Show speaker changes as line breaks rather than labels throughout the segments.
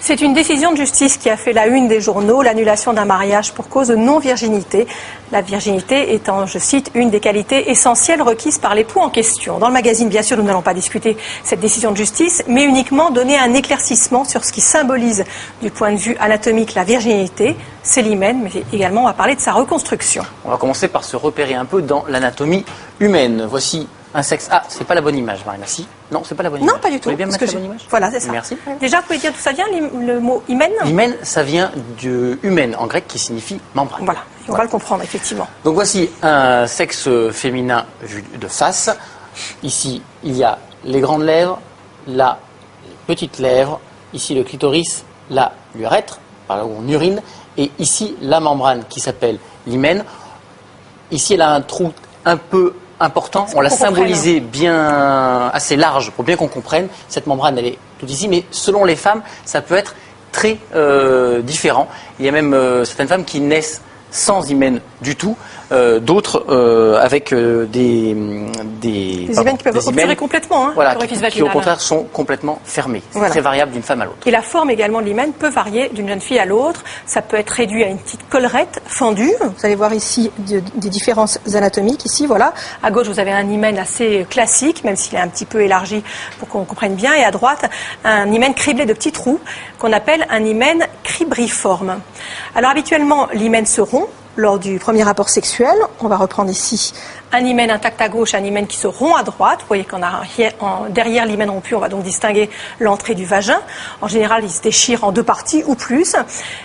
C'est une décision de justice qui a fait la une des journaux, l'annulation d'un mariage pour cause de non-virginité. La virginité étant, je cite, une des qualités essentielles requises par l'époux en question. Dans le magazine, bien sûr, nous n'allons pas discuter cette décision de justice, mais uniquement donner un éclaircissement sur ce qui symbolise, du point de vue anatomique, la virginité. C'est l'hymen, mais également on va parler de sa reconstruction.
On va commencer par se repérer un peu dans l'anatomie humaine. Voici un sexe. Ah, c'est pas la bonne image, Marina. Si? Non, c'est pas la bonne image.
Non, pas du tout.
Vous voulez bien mettre la bonne image?
Voilà, c'est ça.
Merci.
Déjà, vous pouvez dire d'où ça vient, le mot hymen?
Hymen, ça vient de humen, en grec, qui signifie membrane.
Voilà, on va le comprendre, effectivement.
Donc voici un sexe féminin vu de face. Ici, il y a les grandes lèvres, là, les petites lèvres, ici le clitoris, là, l'urètre, par là où on urine, et ici, la membrane qui s'appelle l'hymen. Ici, elle a un trou un peu important. On l'a symbolisé bien assez large pour bien qu'on comprenne. Cette membrane, elle est tout ici, mais selon les femmes, ça peut être très différent. Il y a même certaines femmes qui naissent sans hymen du tout, d'autres avec des
hymens qui peuvent obturer complètement,
voilà, qui au contraire sont complètement fermés. C'est très variable d'une femme à l'autre.
Et la forme également de l'hymen peut varier d'une jeune fille à l'autre. Ça peut être réduit à une petite collerette fendue. Vous allez voir ici des différences anatomiques. Ici, voilà. À gauche, vous avez un hymen assez classique, même s'il est un petit peu élargi pour qu'on comprenne bien. Et à droite, un hymen criblé de petits trous qu'on appelle un hymen cribriforme. Alors habituellement, l'hymen se rompt lors du premier rapport sexuel. On va reprendre ici un hymen intact à gauche, un hymen qui se rompt à droite. Vous voyez qu'en derrière l'hymen rompu, on va donc distinguer l'entrée du vagin. En général, il se déchire en deux parties ou plus.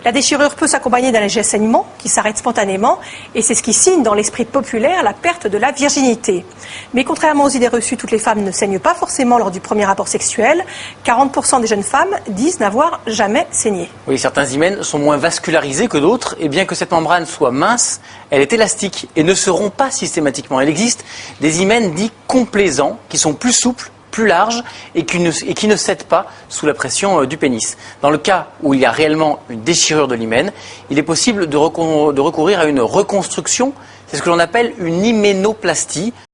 La déchirure peut s'accompagner d'un léger saignement qui s'arrête spontanément. Et c'est ce qui signe dans l'esprit populaire la perte de la virginité. Mais contrairement aux idées reçues, toutes les femmes ne saignent pas forcément lors du premier rapport sexuel. 40% des jeunes femmes disent n'avoir jamais saigné.
Oui, certains hymens sont moins vascularisés que d'autres. Et bien que cette membrane soit mince, elle est élastique et ne se rompt pas systématiquement. Il existe des hymens dits complaisants qui sont plus souples, plus larges et qui ne cèdent pas sous la pression du pénis. Dans le cas où il y a réellement une déchirure de l'hymen, il est possible de recourir à une reconstruction. C'est ce que l'on appelle une hyménoplastie.